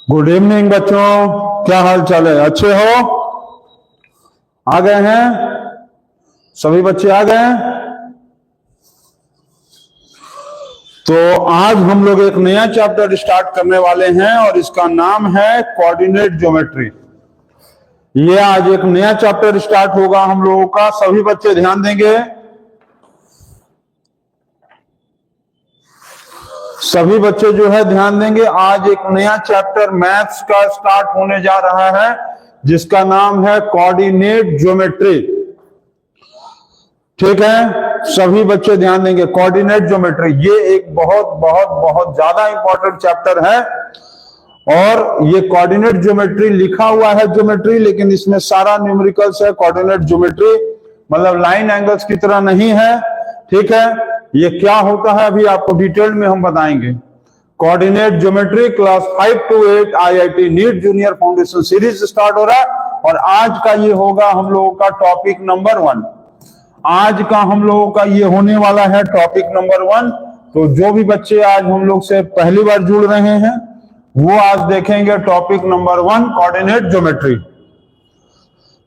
Good evening बच्चों, क्या हाल चाल है? अच्छे हो? आ गए हैं? सभी बच्चे आ गए हैं? तो आज हम लोग एक नया चैप्टर स्टार्ट करने वाले हैं और इसका नाम है कोऑर्डिनेट ज्योमेट्री। ये आज एक नया चैप्टर स्टार्ट होगा हम लोगों का। सभी बच्चे ध्यान देंगे। सभी बच्चे जो है ध्यान देंगे। आज एक नया चैप्टर मैथ्स का स्टार्ट होने जा रहा है जिसका नाम है कोऑर्डिनेट ज्योमेट्री। ठीक है, सभी बच्चे ध्यान देंगे। कोऑर्डिनेट ज्योमेट्री ये एक बहुत बहुत बहुत ज्यादा इंपॉर्टेंट चैप्टर है और ये कोऑर्डिनेट ज्योमेट्री लिखा हुआ है ज्योमेट्री, लेकिन इसमें सारा न्यूमेरिकल्स है। कोऑर्डिनेट ज्योमेट्री मतलब लाइन एंगल्स की तरह नहीं है। ठीक है, ये क्या होता है अभी आपको डिटेल में हम बताएंगे। Coordinate geometry class 5 to 8 IIT NEET junior foundation series start हो रहा है और आज का ये होगा हम लोगों का टॉपिक नंबर 1। आज का हम लोगों का ये होने वाला है टॉपिक नंबर 1। तो जो भी बच्चे आज हम लोग से पहली बार जुड़ रहे हैं वो आज देखेंगे टॉपिक नंबर 1 कोऑर्डिनेट ज्योमेट्री।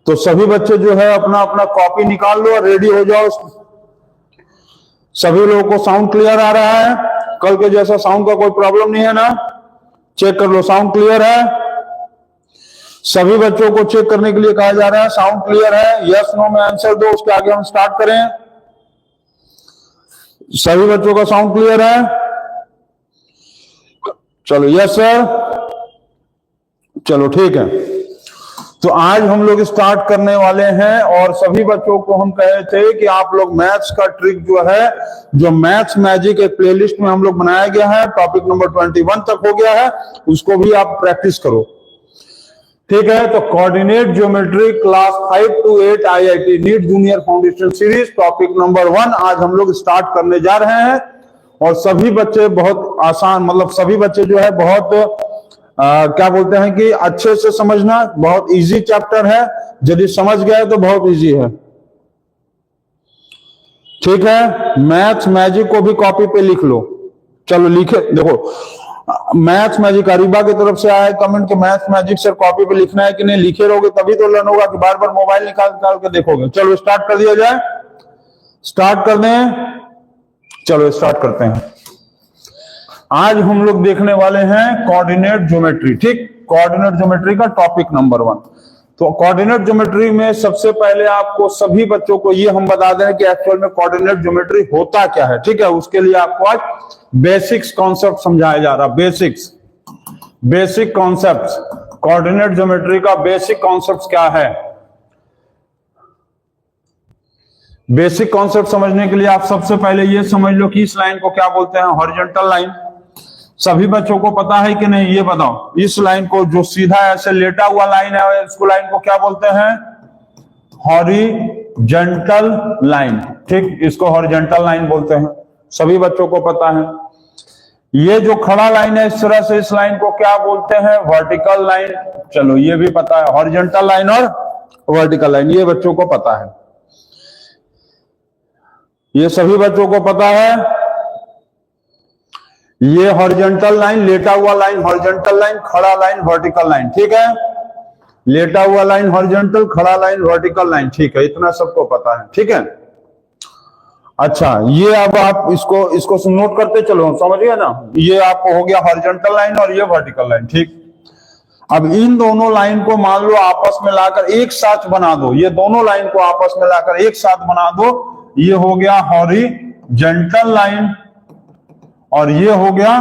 तो सभी बच्चे जो है अपना अपना कॉपी निकाल लो और रेडी हो जाओ। सभी लोगों को साउंड क्लियर आ रहा है? कल के जैसा साउंड का कोई प्रॉब्लम नहीं है ना? चेक कर लो साउंड क्लियर है। सभी बच्चों को चेक करने के लिए कहा जा रहा है साउंड क्लियर है। यस नो में आंसर दो, उसके आगे हम स्टार्ट करें। सभी बच्चों का साउंड क्लियर है? चलो यस सर, चलो ठीक है। तो आज हम लोग स्टार्ट करने वाले हैं और सभी बच्चों को हम कहे थे कि आप लोग मैथ्स का ट्रिक जो है, जो मैथ्स मैजिक एक प्लेलिस्ट में हम लोग बनाया गया है, टॉपिक नंबर 21 तक हो गया है, उसको भी आप प्रैक्टिस करो। ठीक है, तो coordinate geometry class 5 to 8 IIT NEET junior foundation series topic number 1 आज हम लोग स्टार्ट करने जा रहे हैं। और सभी बच्चे बहुत आसान, मतलब सभी बच्चे जो है बहुत क्या बोलते हैं कि अच्छे से समझना। बहुत इजी चैप्टर है, यदि समझ गए तो बहुत इजी है। ठीक है, मैथ्स मैजिक को भी कॉपी पे लिख लो। चलो लिखे, देखो मैथ्स मैजिक अरीबा की तरफ से आया है कमेंट कि मैथ्स मैजिक सर कॉपी पे लिखना है कि नहीं। लिखे रहोगे तभी तो लर्न होगा कि बार बार मोबाइल निकाल निकाल के देखोगे। चलो स्टार्ट कर दिया जाए, स्टार्ट कर दें। चलो स्टार्ट करते हैं। आज हम लोग देखने वाले हैं कोऑर्डिनेट ज्योमेट्री। ठीक, कोऑर्डिनेट ज्योमेट्री का टॉपिक नंबर 1। तो कोऑर्डिनेट ज्योमेट्री में सबसे पहले आपको सभी बच्चों को ये हम बता दें कि एक्चुअल में कोऑर्डिनेट ज्योमेट्री होता क्या है। ठीक है, उसके लिए आपको आज बेसिक्स कॉन्सेप्ट समझाया जा रहा। बेसिक कॉन्सेप्ट्स, कोऑर्डिनेट ज्योमेट्री का बेसिक कॉन्सेप्ट क्या है। बेसिक कॉन्सेप्ट समझने के लिए आप सबसे पहले ये समझ लो कि इस लाइन को क्या बोलते हैं, हॉरिजॉन्टल लाइन। सभी बच्चों को पता है कि नहीं ये बताओ। इस लाइन को जो सीधा ऐसे लेटा हुआ लाइन है इसको लाइन को क्या बोलते हैं, हॉरिजॉन्टल लाइन। ठीक, इसको हॉरिजॉन्टल लाइन बोलते हैं, सभी बच्चों को पता है। ये जो खड़ा लाइन है इस तरह से, इस लाइन को क्या बोलते हैं, वर्टिकल लाइन। चलो ये भी पता है, हॉरिजॉन्टल लाइन और वर्टिकल लाइन ये बच्चों को पता है, ये सभी बच्चों को पता है। ये हॉरिजॉन्टल लाइन, लेटा हुआ लाइन हॉरिजॉन्टल लाइन, खड़ा लाइन वर्टिकल लाइन। ठीक है, लेटा हुआ लाइन हॉरिजॉन्टल, खड़ा लाइन वर्टिकल लाइन। ठीक है, इतना सबको पता है। ठीक है, अच्छा ये अब आप इसको नोट करते चलो, समझ गए ना। ये आपको हो गया हॉरिजॉन्टल लाइन और ये वर्टिकल लाइन। ठीक, अब इन दोनों लाइन को मान लो आपस में लाकर एक साथ बना दो। ये दोनों लाइन को आपस में लाकर एक साथ बना दो, ये हो गया हॉरिजॉन्टल लाइन और ये हो गया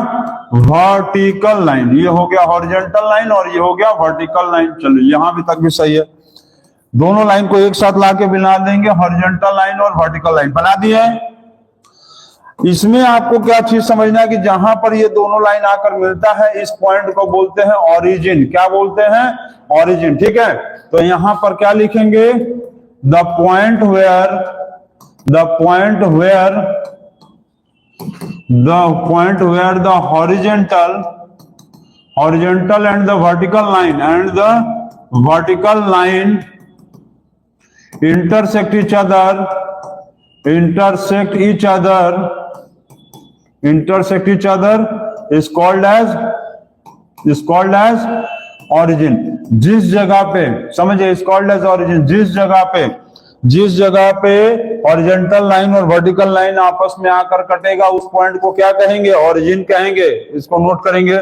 वर्टिकल लाइन। ये हो गया हॉरिजॉन्टल लाइन और ये हो गया वर्टिकल लाइन। चलो यहां भी तक भी सही है। दोनों लाइन को एक साथ लाके बना देंगे, हॉरिजॉन्टल लाइन और वर्टिकल लाइन बना दिए। इसमें आपको क्या चीज समझना है कि जहां पर ये दोनों लाइन आकर मिलता है इस पॉइंट को बोलते हैं ऑरिजिन। क्या बोलते हैं, ऑरिजिन। ठीक है, तो यहां पर क्या लिखेंगे, the point where the horizontal and the vertical line intersect each other is called as is called as origin. जिस जगह पे, समझे, इज कॉल्ड एज ऑरिजिन, जिस जगह पे हॉरिजॉन्टल लाइन और वर्टिकल लाइन आपस में आकर कटेगा उस पॉइंट को क्या कहेंगे, ऑरिजिन कहेंगे। इसको नोट करेंगे।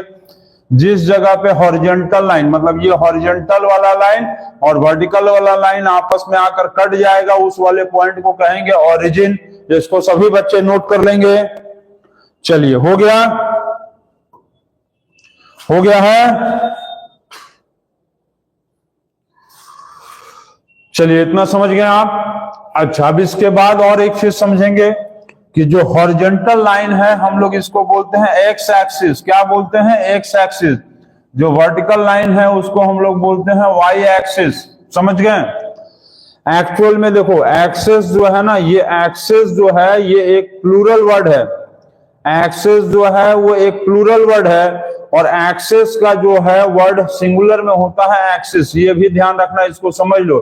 जिस जगह पे हॉरिजॉन्टल लाइन, मतलब ये हॉरिजॉन्टल वाला लाइन और वर्टिकल वाला लाइन आपस में आकर कट जाएगा उस वाले पॉइंट को कहेंगे ऑरिजिन। इसको सभी बच्चे नोट कर लेंगे। चलिए, हो गया है। चलिए, इतना समझ गए आप। अच्छा, अब इसके बाद और एक चीज समझेंगे कि जो हॉरिजॉन्टल लाइन है हम लोग इसको बोलते हैं एक्स एक्सिस। क्या बोलते हैं, एक्स एक्सिस। जो वर्टिकल लाइन है उसको हम लोग बोलते हैं वाई एक्सिस। समझ गए। एक्चुअल में देखो, एक्सिस जो है ना, ये एक्सिस जो है ये एक प्लूरल वर्ड है। एक्सिस जो है वो एक प्लूरल वर्ड है और एक्सिस का जो है वर्ड सिंगुलर में होता है एक्सिस। ये भी ध्यान रखना, इसको समझ लो।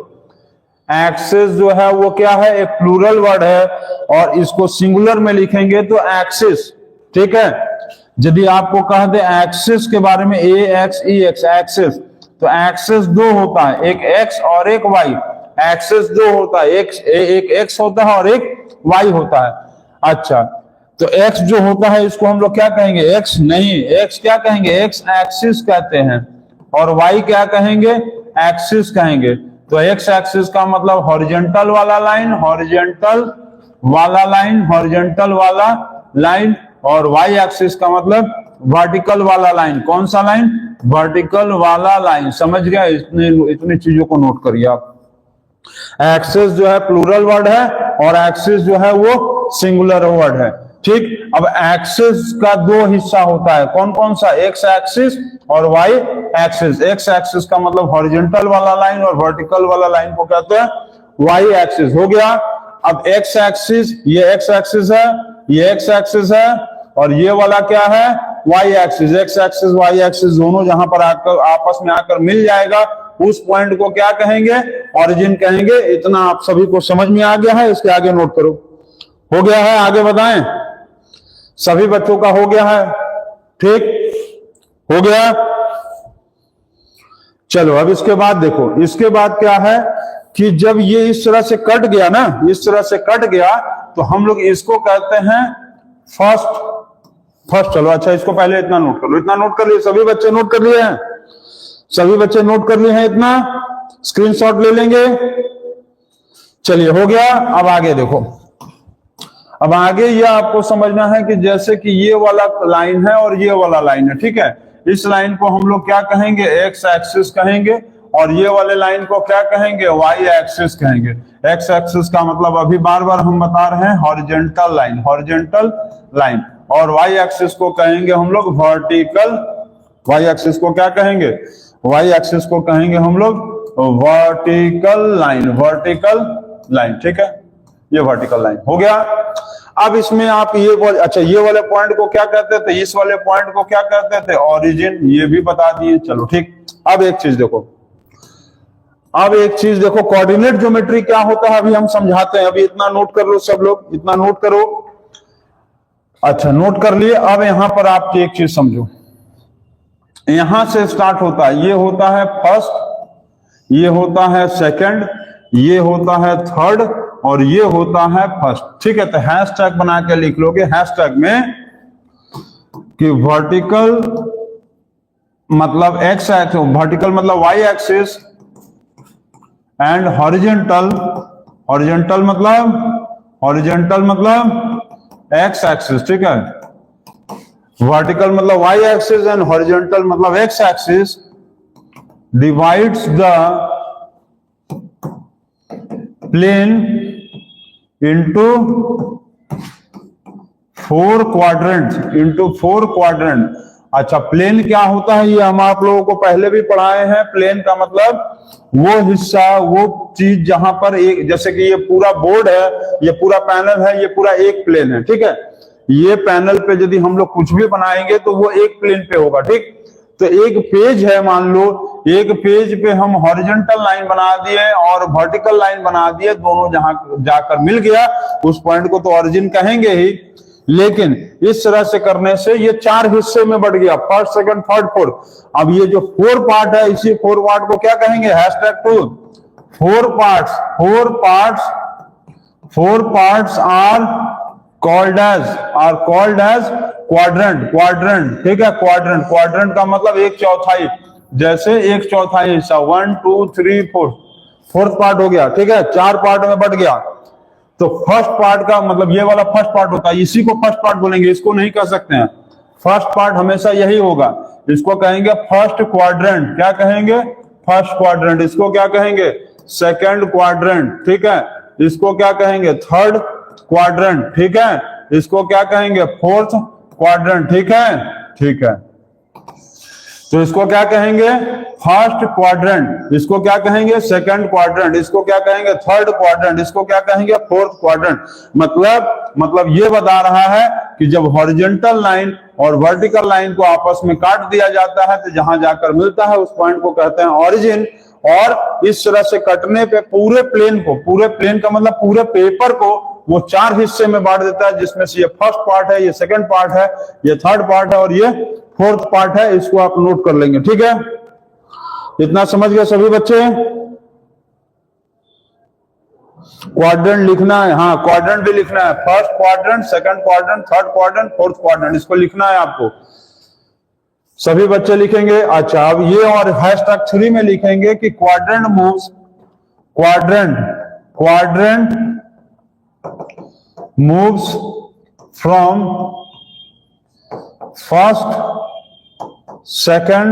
एक्सिस जो है वो क्या है, एक प्लूरल वर्ड है और इसको सिंगुलर में लिखेंगे तो एक्सिस। ठीक है। यदि आपको कह दे एक्सिस के बारे में, ए एक्स ई एक्स, एक्सिस, तो एक्सिस दो होता है, एक एक्स और एक वाई। एक्सिस दो होता है, एक एक्स होता है और एक वाई होता है। अच्छा, तो एक्स जो होता है इसको हम लोग क्या कहेंगे, एक्स नहीं, एक्स क्या कहेंगे, एक्स एक्सिस कहते हैं और वाई क्या कहेंगे, एक्सिस कहेंगे। तो एक्स एक्सिस का मतलब हॉरिजॉन्टल वाला लाइन, हॉरिजॉन्टल वाला लाइन, हॉरिजॉन्टल वाला लाइन, और वाई एक्सिस का मतलब वर्टिकल वाला लाइन। कौन सा लाइन, वर्टिकल वाला लाइन। समझ गया। इतनी चीजों को नोट करिए आप। एक्सिस जो है प्लूरल वर्ड है और एक्सिस जो है वो सिंगुलर वर्ड है। ठीक। अब एक्सिस का दो हिस्सा होता है, कौन कौन सा, एक्स एक्सिस और वाई एक्सिस। एक्स एक्सिस का मतलब हॉरिजॉन्टल वाला लाइन और वर्टिकल वाला लाइन को कहते हैं वाई एक्सिस। हो गया। अब एक्स एक्सिस, ये एक्स एक्सिस है, ये एक्स एक्सिस है और ये वाला क्या है, y axis. X axis y axis दोनों जहां पर आकर आपस में आकर मिल जाएगा उस पॉइंट को क्या कहेंगे, ऑरिजिन कहेंगे। इतना आप सभी को समझ में आ गया है। इसके आगे नोट करो। हो गया है, आगे बताएं। सभी बच्चों का हो गया है। ठीक, हो गया। चलो, अब इसके बाद देखो, इसके बाद क्या है कि जब ये इस तरह से कट गया ना, इस तरह से कट गया तो हम लोग इसको कहते हैं फर्स्ट। चलो, अच्छा, इसको पहले इतना नोट कर लो। इतना नोट कर लिए सभी बच्चे, नोट कर लिए हैं सभी बच्चे, नोट कर लिए हैं इतना, स्क्रीनशॉट ले लेंगे। चलिए, हो गया। अब आगे देखो, अब आगे ये आपको समझना है कि जैसे कि ये वाला लाइन है और ये वाला लाइन है। ठीक है। इस लाइन को हम लोग क्या कहेंगे, एक्स एक्सिस कहेंगे और ये वाले लाइन को क्या कहेंगे, वाई एक्सिस कहेंगे। एक्स एक्सिस का मतलब अभी बार बार हम बता रहे हैं हॉरिजॉन्टल लाइन, हॉरिजॉन्टल लाइन, और वाई एक्सिस को कहेंगे हम लोग वर्टिकल। वाई एक्सिस को क्या कहेंगे, वाई एक्सिस को कहेंगे हम लोग वर्टिकल लाइन, वर्टिकल लाइन। ठीक है, ये वर्टिकल लाइन हो गया। अब इसमें आप ये अच्छा, ये वाले पॉइंट को क्या कहते थे, इस वाले पॉइंट को क्या कहते थे, ऑरिजिन। ये भी बता दिए। चलो, ठीक। अब एक चीज देखो, कोऑर्डिनेट ज्योमेट्री क्या होता है अभी हम समझाते हैं। अभी इतना नोट कर लो सब लोग, इतना नोट करो। अच्छा, नोट कर लिए। अब यहां पर आप एक चीज समझो, यहां से स्टार्ट होता है, ये होता है फर्स्ट, ये होता है सेकंड, ये होता है थर्ड और ये होता है फर्स्ट। ठीक है। तो हैशटैग बना के लिख लोगे, हैशटैग में कि वर्टिकल मतलब एक्स एक्सिस, वर्टिकल मतलब y axis and horizontal, horizontal मतलब एक्स एक्सिस। ठीक है। वर्टिकल मतलब वाई एक्सिस एंड हॉरिजॉन्टल मतलब x axis divides the plane into four quadrant. अच्छा, प्लेन क्या होता है ये हम आप लोगों को पहले भी पढ़ाए हैं। प्लेन का मतलब वो हिस्सा, वो चीज जहां पर एक, जैसे कि ये पूरा बोर्ड है, ये पूरा पैनल है, ये पूरा एक प्लेन है। ठीक है। ये पैनल पे यदि हम लोग कुछ भी बनाएंगे तो वो एक प्लेन पे होगा। ठीक। तो एक पेज है, मान लो एक पेज पे हम हॉरिजॉन्टल लाइन बना दिए और वर्टिकल लाइन बना दिए, दोनों जहां जाकर मिल गया उस पॉइंट को तो ऑरिजिन कहेंगे ही। लेकिन इस तरह से करने से ये 4 हिस्से में बढ़ गया, फर्स्ट, सेकंड, थर्ड, फोर्थ। अब ये जो 4 पार्ट है, इसी 4 पार्ट को क्या कहेंगे, #2 4 parts are called as quadrant. ठीक है, क्वाड्रेंट का मतलब 1/4, जैसे 1/4 हिस्सा, 1 2 3 4, फोर्थ पार्ट हो गया। ठीक है, 4 पार्ट में बढ़ गया। तो फर्स्ट पार्ट का मतलब ये वाला फर्स्ट पार्ट होता है, इसी को फर्स्ट पार्ट बोलेंगे, इसको नहीं कह सकते हैं। फर्स्ट पार्ट हमेशा यही होगा, इसको कहेंगे फर्स्ट क्वाड्रेंट। क्या कहेंगे, फर्स्ट क्वाड्रेंट। इसको क्या कहेंगे, सेकंड क्वाड्रेंट। ठीक है, इसको क्या कहेंगे, थर्ड क्वाड्रेंट। ठीक है, इसको क्या कहेंगे, फोर्थ क्वाड्रेंट। ठीक है, तो इसको क्या कहेंगे, फर्स्ट क्वाड्रेंट। इसको क्या कहेंगे, सेकंड क्वाड्रेंट। इसको क्या कहेंगे, थर्ड क्वाड्रेंट। इसको क्या कहेंगे, फोर्थ क्वाड्रेंट। मतलब ये बता रहा है कि जब हॉरिजॉन्टल लाइन और वर्टिकल लाइन को आपस में काट दिया जाता है तो जहां जाकर मिलता है उस पॉइंट को कहते हैं ऑरिजिन। और इस तरह से कटने पे पूरे प्लेन का मतलब पूरे पेपर को वो 4 हिस्से में बांट देता है, जिसमें से ये फर्स्ट पार्ट है, ये सेकंड पार्ट है, ये थर्ड पार्ट है और ये फोर्थ पार्ट है। इसको आप नोट कर लेंगे। ठीक है, इतना समझ गए सभी बच्चे। क्वाड्रेंट लिखना है, हाँ क्वाड्रेंट भी लिखना है, first quadrant, second quadrant, third quadrant, fourth quadrant, इसको लिखना है आपको। सभी बच्चे लिखेंगे। अच्छा, अब ये और #3 में लिखेंगे कि quadrant moves from first, second,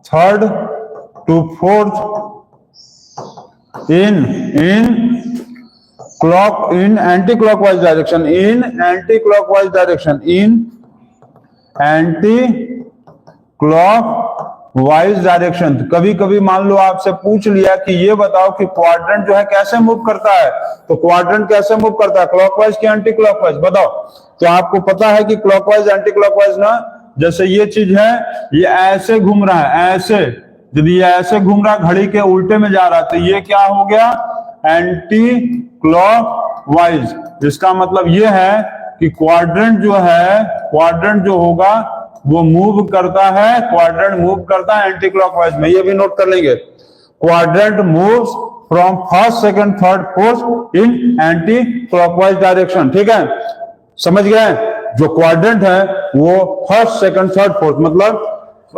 third to fourth in anti-clockwise direction। कभी कभी मान लो आपसे पूछ लिया कि ये बताओ कि क्वाड्रेंट जो है कैसे मूव करता है, तो क्वाड्रेंट कैसे मूव करता है, क्लॉकवाइज कि एंटी क्लॉकवाइज, बताओ। तो आपको पता है कि क्लॉकवाइज एंटी क्लॉकवाइज ना, जैसे ये चीज है, ये ऐसे घूम रहा है, ऐसे, यदि ये ऐसे घूम रहा, घड़ी के उल्टे में जा रहा, तो ये क्या हो गया, एंटी क्लॉकवाइज। इसका मतलब ये है कि क्वाड्रेंट जो होगा वो मूव करता है, क्वाड्रेंट मूव करता है एंटी क्लॉकवाइज में। ये भी नोट कर लेंगे, quadrant moves from first, second, third, fourth in anti clockwise direction. ठीक है, समझ गए। जो क्वाड्रेंट है वो फर्स्ट, सेकंड, थर्ड, फोर्थ, मतलब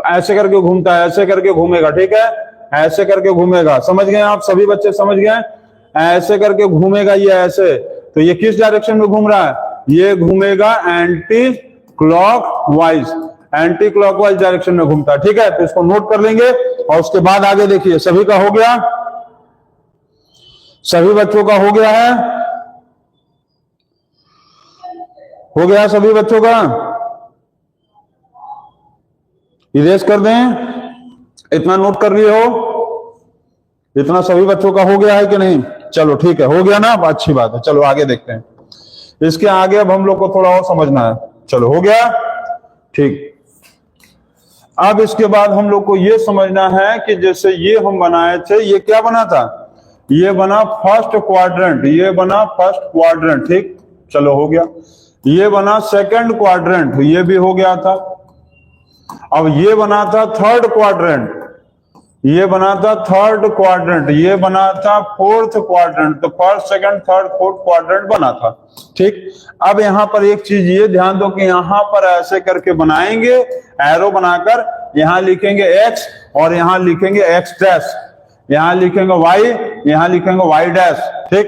ऐसे करके घूमता है, ऐसे करके घूमेगा। ठीक है, ऐसे करके घूमेगा। समझ गए आप सभी बच्चे, समझ गए, ऐसे करके घूमेगा ये ऐसे। तो ये किस डायरेक्शन में घूम रहा है, ये घूमेगा एंटी क्लॉकवाइज डायरेक्शन में घूमता है। ठीक है, तो इसको नोट कर लेंगे और उसके बाद आगे देखिए। सभी का हो गया, सभी बच्चों का हो गया है, हो गया सभी बच्चों का, इरेज कर दें। इतना नोट कर लिए हो, इतना सभी बच्चों का हो गया है कि नहीं, चलो ठीक है, हो गया ना, अब अच्छी बात है। चलो आगे देखते हैं, इसके आगे अब हम लोग को थोड़ा और समझना है। चलो हो गया, ठीक। अब इसके बाद हम लोग को ये समझना है कि जैसे ये हम बनाए थे, ये क्या बना था, ये बना फर्स्ट क्वाड्रेंट, ये बना फर्स्ट क्वाड्रेंट। ठीक, चलो हो गया। ये बना सेकंड क्वाड्रेंट, ये भी हो गया था। अब ये बना था थर्ड क्वाड्रेंट, ये बना था थर्ड क्वाड्रेंट, ये बना था फोर्थ क्वाड्रेंट। तो first, second, third, fourth quadrant बना था। ठीक, अब यहां पर एक चीज ये ध्यान दो कि यहां पर ऐसे करके बनाएंगे, एरो बनाकर यहां लिखेंगे x और यहां लिखेंगे x डैश, यहां लिखेंगे y, यहां लिखेंगे y डैश। ठीक,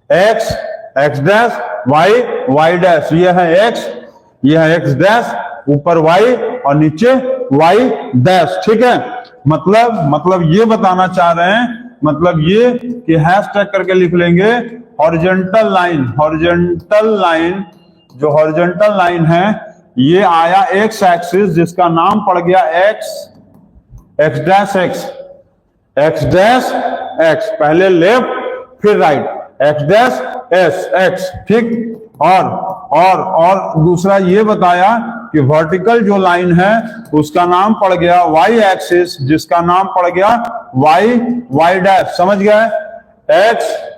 x डैश, y डैश, ये है x, ये है x डैश, ऊपर y और नीचे y डैश। ठीक है, मतलब ये बताना चाह रहे हैं, मतलब ये कि हैशटैग करके लिख लेंगे हॉरिजॉन्टल लाइन, जो हॉरिजॉन्टल लाइन है ये आया x एक्सिस, जिसका नाम पड़ गया x डैश x, पहले लेफ्ट फिर राइट, x डैश x। ठीक, और दूसरा ये बताया कि वर्टिकल जो लाइन है उसका नाम पड़ गया y एक्सिस, जिसका नाम पड़ गया y डैश। समझ गए, x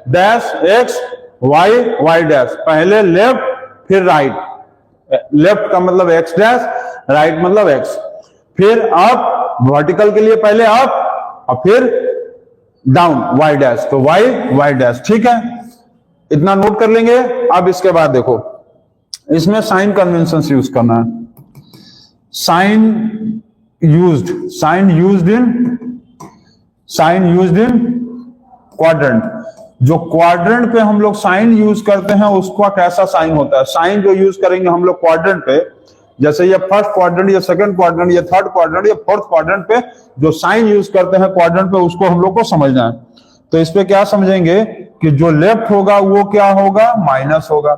dash x, y dash, पहले लेफ्ट फिर राइट। लेफ्ट का मतलब एक्स डैश, राइट मतलब एक्स। फिर अप, वर्टिकल के लिए पहले अप और फिर डाउन वाई डैश, तो वाई वाई डैश। ठीक है, इतना नोट कर लेंगे। अब इसके बाद देखो, इसमें साइन कन्वेंशन यूज करना है। Sign used in quadrant. जो क्वाड्रेंट पे हम लोग साइन यूज करते हैं उसका कैसा साइन होता है? साइन जो यूज करेंगे हम लोग क्वाड्रेंट पे, जैसे ये फर्स्ट क्वाड्रेंट, ये सेकंड क्वाड्रेंट, ये थर्ड क्वाड्रेंट, ये फोर्थ क्वाड्रेंट पे जो साइन यूज करते हैं क्वाड्रेंट पे, उसको हम लोग को समझना है। तो इस पे क्या समझेंगे कि जो लेफ्ट होगा वो क्या होगा? माइनस होगा।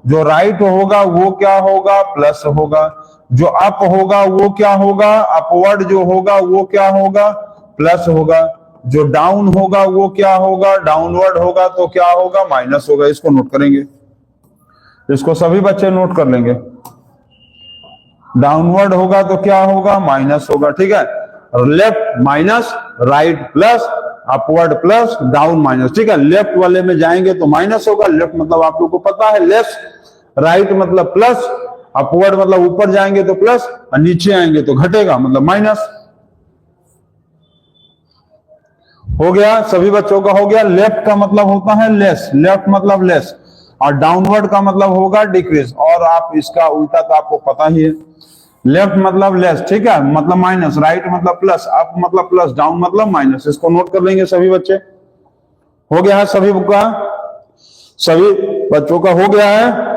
जो राइट होगा वो क्या होगा? प्लस होगा। जो अप होगा वो क्या होगा? अपवर्ड जो होगा वो क्या होगा? प्लस होगा। जो डाउन होगा वो क्या होगा? डाउनवर्ड होगा, तो क्या होगा? माइनस होगा। इसको नोट करेंगे, इसको सभी बच्चे नोट कर लेंगे। डाउनवर्ड होगा तो क्या होगा? माइनस होगा। ठीक है, left minus, right plus, upward plus, down minus. ठीक है, लेफ्ट वाले में जाएंगे तो माइनस होगा। लेफ्ट मतलब आप लोग को पता है लेस, राइट मतलब प्लस, अपवर्ड मतलब ऊपर जाएंगे तो प्लस, और नीचे आएंगे तो घटेगा मतलब माइनस। हो गया, सभी बच्चों का हो गया। लेफ्ट का मतलब होता है लेस, लेफ्ट मतलब लेस, और डाउनवर्ड का मतलब होगा डिक्रीज। और आप इसका उल्टा तो आपको पता ही है, लेफ्ट मतलब लेस, ठीक है, मतलब माइनस, राइट मतलब प्लस, अप मतलब प्लस, डाउन मतलब माइनस। इसको नोट कर लेंगे सभी बच्चे। हो गया है सभी का? सभी बच्चों का हो गया है?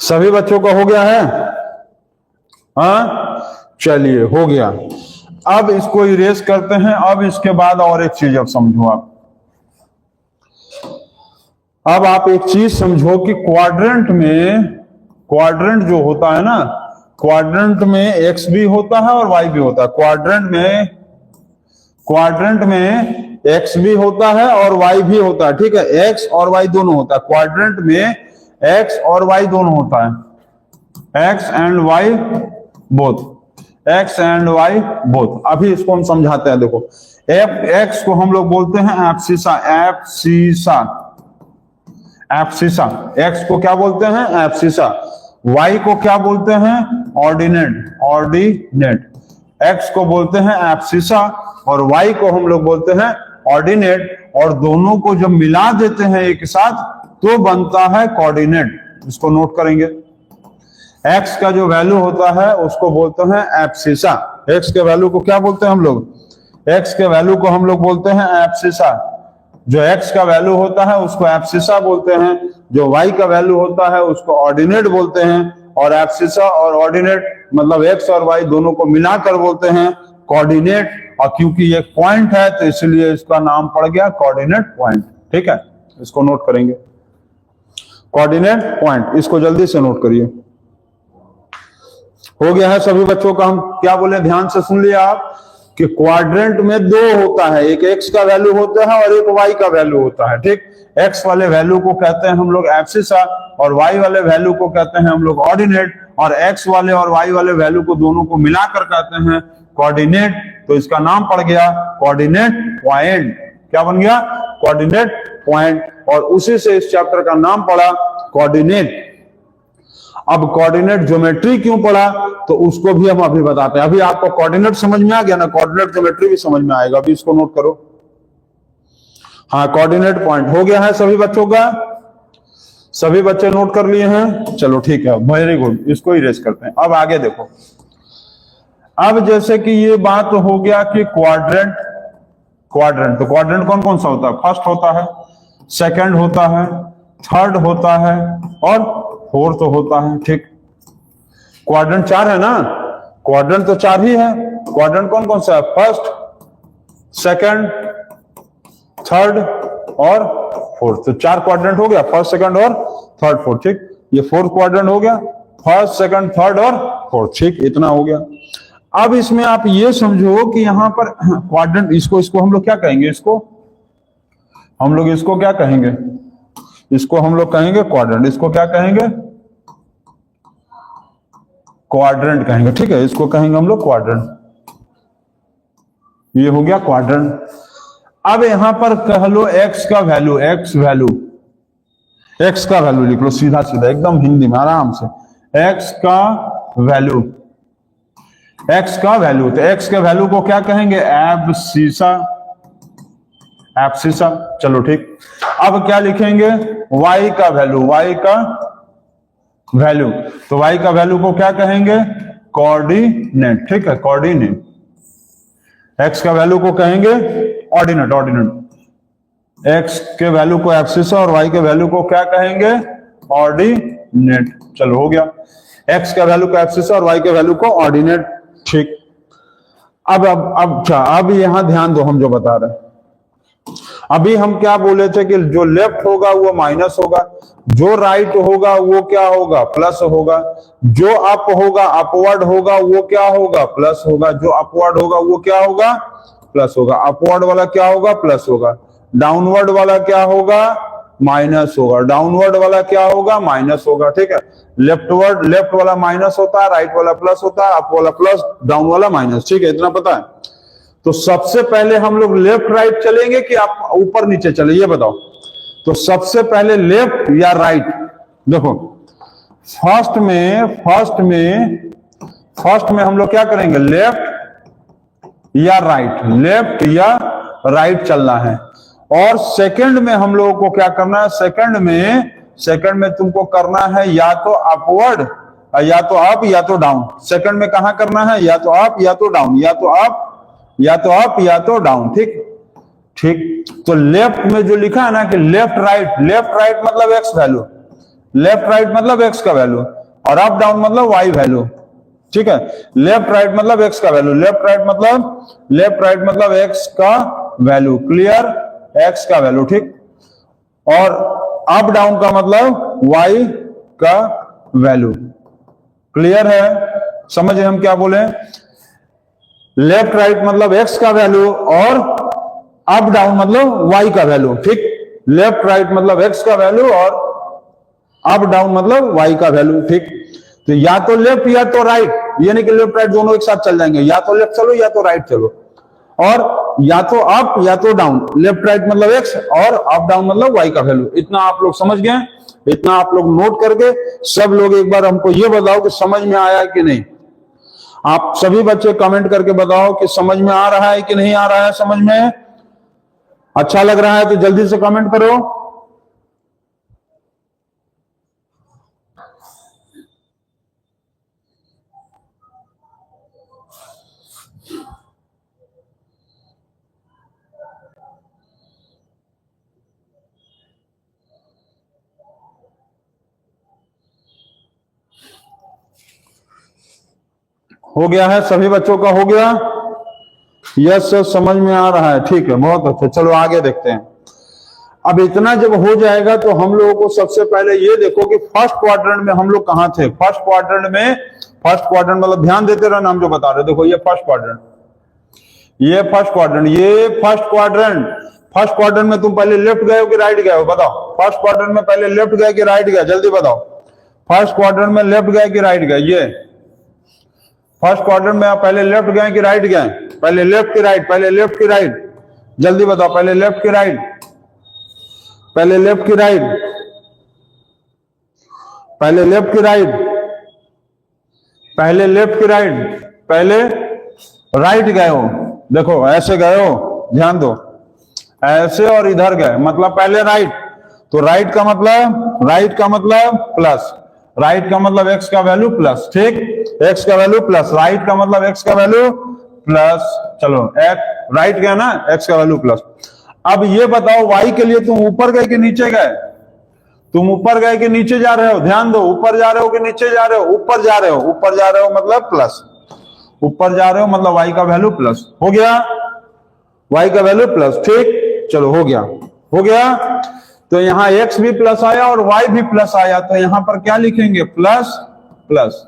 सभी बच्चों का हो गया है? हाँ, चलिए हो गया। अब इसको इरेज करते हैं। अब इसके बाद और एक चीज अब समझो आप। अब आप एक चीज समझो कि क्वाड्रेंट में, क्वाड्रेंट जो होता है ना, क्वाड्रेंट में एक्स भी होता है और वाई भी होता है। क्वाड्रेंट में एक्स भी होता है और वाई भी होता है। ठीक है, एक्स और वाई दोनों होता है क्वाड्रेंट में। एक्स और वाई दोनों होता है, x and y both, x and y both. अभी इसको हम समझाते हैं। देखो, एक्स को हम लोग बोलते हैं एब्सिसा, एब्सिसा, एब्सिसा। एक्स को क्या बोलते हैं? एब्सिसा। वाई को क्या बोलते हैं? Ordinate, ordinate. एक्स को बोलते हैं एब्सिसा और वाई को हम लोग बोलते हैं ऑर्डिनेट। और दोनों को जब मिला देते हैं एक साथ तो बनता है कोऑर्डिनेट। इसको नोट करेंगे। एक्स का जो वैल्यू होता है उसको बोलते हैं एब्सिसा। एक्स के वैल्यू को क्या बोलते हैं हम लोग? एक्स के वैल्यू को हम लोग बोलते हैं एब्सिसा। जो एक्स का वैल्यू होता है उसको एब्सिसा बोलते हैं। जो वाई का वैल्यू होता है उसको ऑर्डिनेट बोलते हैं। और एब्सिसा और ऑर्डिनेट मतलब एक्स और वाई दोनों को मिलाकर बोलते हैं कोऑर्डिनेट। और क्योंकि ये पॉइंट है तो इसलिए इसका नाम पड़ गया कोऑर्डिनेट पॉइंट। ठीक है, इसको नोट करेंगे, कोऑर्डिनेट पॉइंट। इसको जल्दी से नोट करिए। हो गया है सभी बच्चों का? हम क्या बोले, ध्यान से सुन लिया आप कि क्वाड्रेंट में दो होता है, एक एक्स का वैल्यू होता है और एक वाई का वैल्यू होता है। ठीक, एक्स वाले वैल्यू को कहते हैं हम लोग एब्सिसा और वाई वाले वैल्यू को कहते हैं हम लोग ऑर्डिनेट। और एक्स वाले और वाई वाले वैल्यू को दोनों को मिलाकर कहते हैं कोऑर्डिनेट। तो इसका नाम पड़ गया कोऑर्डिनेट पॉइंट। क्या बन गया? Coordinate point. और उसी से इस चैप्टर का नाम पड़ा कोऑर्डिनेट। अब कोऑर्डिनेट ज्योमेट्री क्यों पढ़ा तो उसको भी हम अभी बताते हैं। अभी आपको कोऑर्डिनेट समझ में आ गया ना, कोऑर्डिनेट ज्योमेट्री भी समझ में आएगा। अभी इसको नोट करो। हाँ, कोऑर्डिनेट पॉइंट हो गया है सभी बच्चों का? सभी बच्चे नोट कर लिए हैं? चलो ठीक है, वेरी गुड। इसको इरेज करते हैं। अब आगे देखो। अब जैसे कि ये बात हो गया कि क्वाड्रेंट, क्वाड्रेंट तो क्वाड्रेंट कौन कौन सा होता है? फर्स्ट होता है, सेकंड होता है, थर्ड होता है और फोर्थ होता है। ठीक, क्वाड्रेंट 4 है ना? क्वाड्रेंट तो 4 ही है। क्वाड्रेंट कौन कौन सा है? फर्स्ट, सेकंड, थर्ड और फोर्थ। तो 4 क्वाड्रेंट हो गया, फर्स्ट, सेकंड और थर्ड, फोर्थ। ठीक, ये फोर्थ क्वाड्रेंट हो गया, फर्स्ट, सेकंड, थर्ड और फोर्थ। ठीक, इतना हो गया। अब इसमें आप ये समझो कि यहां पर क्वाड्रेंट, इसको हम लोग क्या कहेंगे? इसको हम लोग क्या कहेंगे? इसको हम लोग कहेंगे क्वाड्रेंट। इसको क्या कहेंगे? क्वाड्रेंट कहेंगे। ठीक है, इसको कहेंगे हम लोग क्वाड्रेंट। ये हो गया क्वाड्रेंट। अब यहां पर कह लो एक्स का वैल्यू, एक्स का वैल्यू लिख लो सीधा सीधा एकदम हिंदी में आराम से। एक्स का वैल्यू, तो एक्स के वैल्यू को क्या कहेंगे? एब्सिसा। चलो ठीक। अब क्या लिखेंगे? वाई का वैल्यू, तो वाई का वैल्यू को क्या कहेंगे? कोऑर्डिनेट। ठीक है, कोऑर्डिनेट। एक्स का वैल्यू को कहेंगे ऑर्डिनेट। एक्स के वैल्यू को एब्सिसा और वाई के वैल्यू को क्या कहेंगे? ऑर्डिनेट। चलो हो गया, एक्स का वैल्यू को एब्सिसा और वाई के वैल्यू को ऑर्डिनेट। ठीक। अब यहां ध्यान दो, हम जो बता रहे हैं, अभी हम क्या बोले थे कि जो लेफ्ट होगा वो माइनस होगा, जो राइट होगा वो क्या होगा? प्लस होगा, जो अप होगा, अपवर्ड होगा, वो क्या होगा? प्लस होगा, जो अपवर्ड होगा वो क्या होगा? प्लस होगा। अपवर्ड वाला क्या होगा? प्लस होगा। डाउनवर्ड वाला क्या होगा? माइनस होगा। डाउनवर्ड वाला क्या होगा? माइनस होगा। ठीक है, लेफ्ट वाला माइनस होता है, राइट वाला प्लस होता है, अप वाला प्लस, डाउन वाला माइनस। ठीक है, इतना पता है। तो सबसे पहले हम लोग लेफ्ट राइट चलेंगे कि आप ऊपर नीचे चले, ये बताओ। तो सबसे पहले लेफ्ट या राइट? देखो, फर्स्ट में हम लोग क्या करेंगे? लेफ्ट या राइट चलना है। और सेकंड में हम लोगों को क्या करना है? सेकंड में तुमको करना है या तो अपवर्ड, या तो अप, या तो डाउन। सेकंड में कहां करना है? या तो अप या तो डाउन, या तो अप या तो डाउन। ठीक। तो लेफ्ट में जो लिखा है ना कि लेफ्ट राइट मतलब एक्स वैल्यू, लेफ्ट राइट मतलब एक्स का वैल्यू, और अप डाउन मतलब वाई वैल्यू। ठीक है, लेफ्ट राइट मतलब एक्स का वैल्यू, लेफ्ट राइट मतलब एक्स का वैल्यू। क्लियर? एक्स का वैल्यू। ठीक। और अप डाउन का मतलब वाई का वैल्यू। क्लियर है? समझे हम क्या बोले? लेफ्ट राइट मतलब एक्स का वैल्यू और अप डाउन मतलब वाई का वैल्यू। ठीक। लेफ्ट राइट मतलब एक्स का वैल्यू और अप डाउन मतलब वाई का वैल्यू। ठीक। तो या तो लेफ्ट या तो राइट, ये नहीं कि लेफ्ट राइट दोनों एक साथ चल जाएंगे, या तो लेफ्ट चलो या तो राइट चलो, और या तो अप या तो डाउन। लेफ्ट राइट मतलब एक्स और अप डाउन मतलब वाई का वैल्यू। इतना आप लोग समझ गए? इतना आप लोग नोट करके सब लोग एक बार हमको ये बताओ कि समझ में आया कि नहीं। आप सभी बच्चे कमेंट करके बताओ कि समझ में आ रहा है कि नहीं आ रहा है। समझ में अच्छा लग रहा है तो जल्दी से कमेंट करो। हो गया है? सभी बच्चों का हो गया? यस सर, समझ में आ रहा है। ठीक है, बहुत अच्छा। चलो आगे देखते हैं। अब इतना जब हो जाएगा तो हम लोगों को सबसे पहले ये देखो कि फर्स्ट क्वाड्रेंट में हम लोग कहां थे। फर्स्ट क्वाड्रेंट मतलब ध्यान देते रहना, हम जो बता रहे। देखो ये फर्स्ट क्वाड्रेंट, फर्स्ट क्वाड्रेंट में तुम पहले लेफ्ट गए हो कि राइट गए हो? बताओ। फर्स्ट क्वाड्रेंट में पहले लेफ्ट गए कि राइट गए? जल्दी बताओ। फर्स्ट क्वाड्रेंट में लेफ्ट गए कि राइट गए? ये फर्स्ट क्वाड्रेंट में आप पहले लेफ्ट गए कि राइट गए? पहले लेफ्ट की राइट, पहले लेफ्ट की राइट, जल्दी बताओ। पहले लेफ्ट की राइट, पहले लेफ्ट की राइट, पहले लेफ्ट की राइट, पहले लेफ्ट की राइट, पहले राइट गए हो। देखो ऐसे गए हो, ध्यान दो, ऐसे और इधर गए, मतलब पहले राइट। तो राइट का मतलब प्लस, राइट का मतलब एक्स का वैल्यू प्लस। ठीक, एक्स का वैल्यू प्लस, राइट का मतलब एक्स का वैल्यू प्लस। चलो राइट गया ना, एक्स का वैल्यू प्लस। अब ये बताओ वाई के लिए तुम ऊपर गए कि नीचे गए? तुम ऊपर गए कि नीचे जा रहे हो? ध्यान दो, ऊपर जा रहे हो कि नीचे जा रहे हो? ऊपर जा रहे हो। ऊपर जा रहे हो मतलब प्लस, ऊपर जा रहे हो मतलब वाई का वैल्यू प्लस। हो गया? वाई का वैल्यू प्लस। ठीक, चलो हो गया, हो गया। तो यहां एक्स भी प्लस आया और वाई भी प्लस आया, तो यहां पर क्या लिखेंगे? Plus plus.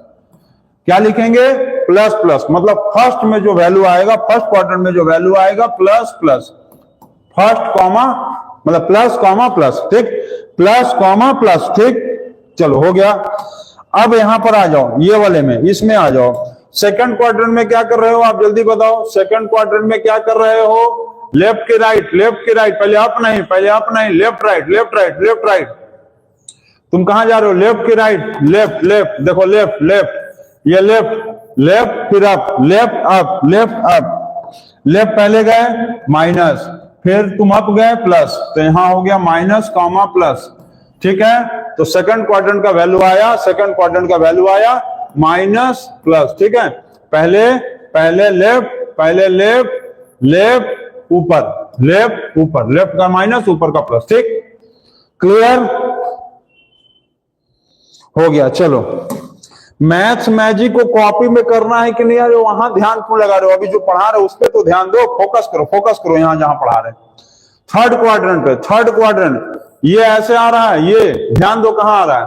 क्या लिखेंगे? Plus plus. मतलब फर्स्ट में जो वैल्यू आएगा, फर्स्ट क्वाड्रेंट में जो वैल्यू आएगा प्लस प्लस, फर्स्ट कॉमा मतलब प्लस कॉमा प्लस। ठीक, प्लस कॉमा प्लस। ठीक, चलो हो गया। अब यहां पर आ जाओ, ये वाले में, इसमें आ जाओ। सेकंड क्वाड्रेंट में क्या कर रहे हो आप? जल्दी बताओ। सेकंड क्वाड्रेंट में क्या कर रहे हो? लेफ्ट के राइट, लेफ्ट के राइट, पहले अप नहीं, पहले अप नहीं, left right, left right, left right. तुम कहां जा रहे हो? लेफ्ट के राइट, लेफ्ट लेफ्ट, देखो लेफ्ट लेफ्ट, ये लेफ्ट लेफ्ट, फिर up, left up, left up, left पहले गए माइनस, फिर तुम अप गए प्लस, तो यहां हो गया माइनस कॉमा प्लस, ठीक है। तो सेकंड क्वाड्रेंट का वैल्यू आया, सेकंड क्वाड्रेंट का वैल्यू आया माइनस प्लस, ठीक है। पहले पहले लेफ्ट, पहले लेफ्ट, लेफ्ट ऊपर, लेफ्ट ऊपर, लेफ्ट का माइनस ऊपर का प्लस, ठीक, क्लियर हो गया। चलो मैथ्स मैजिक को कॉपी में करना है कि नहीं यार, वहां ध्यान क्यों लगा रहे हो? अभी जो पढ़ा रहे हो उस पर तो ध्यान दो, फोकस करो, फोकस करो यहां जहां पढ़ा रहे। थर्ड क्वाड्रेंट पे, थर्ड क्वाड्रेंट ये ऐसे आ रहा है, ये ध्यान दो कहां आ रहा है।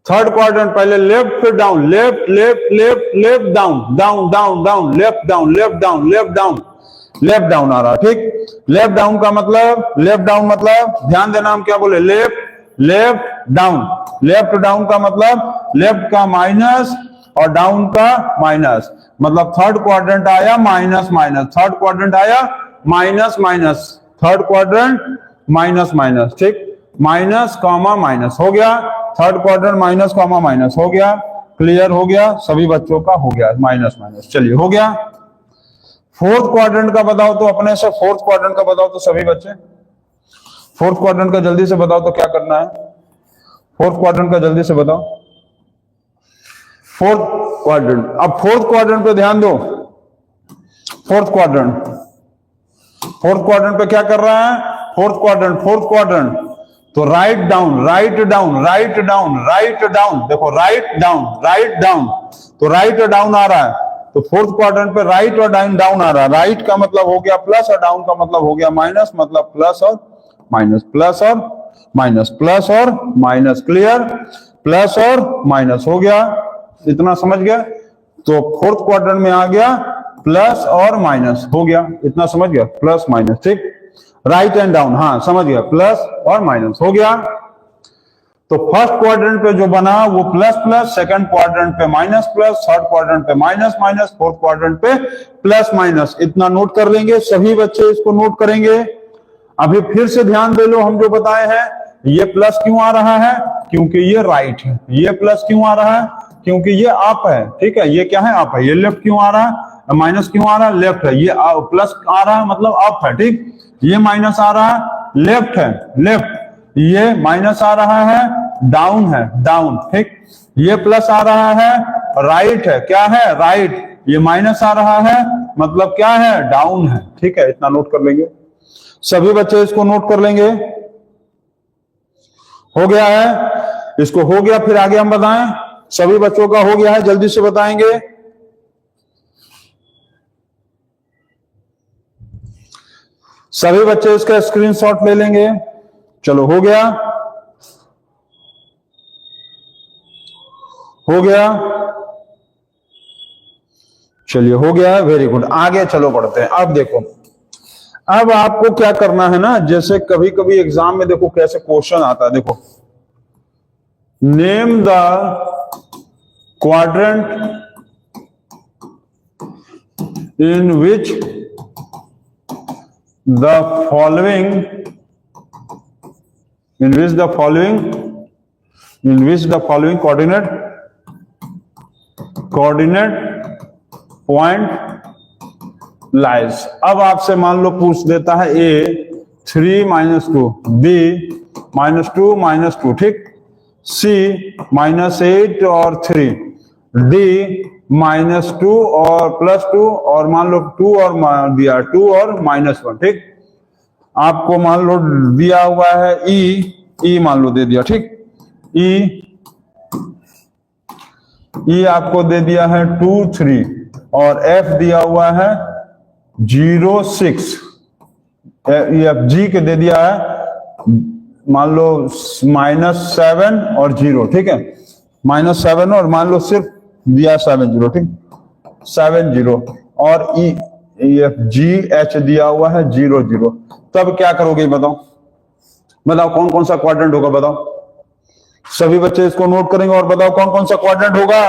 थर्ड क्वाड्रेंट पहले लेफ्ट फिर down, left left left left down, down down down, left down, left down, left down, left down आ रहा है, ठीक। लेफ्ट डाउन का मतलब, लेफ्ट डाउन मतलब ध्यान देना, हम क्या बोले, left left down, left down का मतलब लेफ्ट का माइनस और डाउन का माइनस, मतलब थर्ड क्वाड्रेंट आया माइनस माइनस, थर्ड क्वाड्रेंट आया minus minus, third quadrant minus minus, ठीक, माइनस कॉमा माइनस हो गया, third quadrant minus comma minus हो गया, क्लियर हो गया, सभी बच्चों का हो गया माइनस माइनस, चलिए हो गया। फोर्थ क्वाड्रेंट का बताओ तो अपने से, फोर्थ क्वाड्रेंट का बताओ तो सभी बच्चे, फोर्थ क्वाड्रेंट का जल्दी से बताओ तो क्या करना है, फोर्थ क्वाड्रेंट का जल्दी से बताओ, फोर्थ क्वाड्रेंट। अब फोर्थ क्वाड्रेंट पे ध्यान दो, फोर्थ क्वाड्रेंट, फोर्थ क्वाड्रेंट पे क्या कर रहा है, फोर्थ क्वाड्रेंट, फोर्थ क्वाड्रेंट तो write down, write down, write down, write down, देखो राइट डाउन, राइट डाउन, तो राइट और डाउन आ रहा है, तो फोर्थ क्वाड्रेंट पे राइट और डाउन डाउन आ रहा है, राइट का मतलब हो गया प्लस और डाउन का मतलब हो गया माइनस, मतलब प्लस और माइनस, प्लस और माइनस, प्लस और माइनस, क्लियर, प्लस और माइनस हो गया, इतना समझ गया। तो फोर्थ क्वाड्रेंट में आ गया प्लस और माइनस हो गया, इतना समझ गया, प्लस माइनस, ठीक, राइट एंड डाउन, हाँ समझ गया, प्लस और माइनस हो गया। तो फर्स्ट क्वाड्रेंट पे जो बना वो प्लस प्लस, सेकंड क्वाड्रेंट पे माइनस प्लस, थर्ड क्वाड्रेंट पे माइनस माइनस, फोर्थ क्वाड्रेंट पे प्लस माइनस, इतना नोट कर लेंगे, सभी बच्चे इसको नोट करेंगे। अभी फिर से ध्यान दे लो, हम जो बताए हैं, ये प्लस क्यों आ रहा है, क्योंकि ये राइट है, ये प्लस क्यों आ रहा है, क्योंकि ये अप है, ठीक है, ये क्या है, अप है, ये लेफ्ट क्यों आ रहा है, माइनस क्यों आ रहा है, लेफ्ट है, ये प्लस आ रहा है मतलब अप है, ठीक, ये माइनस आ रहा है लेफ्ट है, लेफ्ट, ये माइनस आ रहा है डाउन है, डाउन, ठीक, ये प्लस आ रहा है राइट है, क्या है, राइट, ये माइनस आ रहा है मतलब क्या है, डाउन है, ठीक है, इतना नोट कर लेंगे, सभी बच्चे इसको नोट कर लेंगे, हो गया है, इसको हो गया, फिर आगे हम बताएं, सभी बच्चों का हो गया है, जल्दी से बताएंगे, सभी बच्चे इसका स्क्रीनशॉट ले लेंगे, चलो हो गया, हो गया, चलिए हो गया, वेरी गुड, आगे चलो बढ़ते हैं। अब देखो, अब आपको क्या करना है ना, जैसे कभी कभी एग्जाम में देखो कैसे क्वेश्चन आता है, देखो name the quadrant in which the following coordinate point lies। अब आपसे मान लो पूछ देता है A 3 - 2, B -2 -2, ठीक, C -8 और 3, D -2 और +2 और मान लो 2 और दिया 2 और -1, ठीक, आपको मान लो दिया हुआ है E मान लो दे दिया, ठीक, E आपको दे दिया है 2 3 और F दिया हुआ है 0 6, G के दे दिया है मान लो -7 और 0, ठीक है, -7 और मान लो सिर्फ दिया 7 0, ठीक, 7 0 और G H दिया हुआ है 0 0, तब क्या करोगे बताओ, बताओ कौन कौन सा क्वाड्रेंट होगा, बताओ, सभी बच्चे इसको नोट करेंगे और बताओ कौन कौन सा क्वाड्रेंट होगा,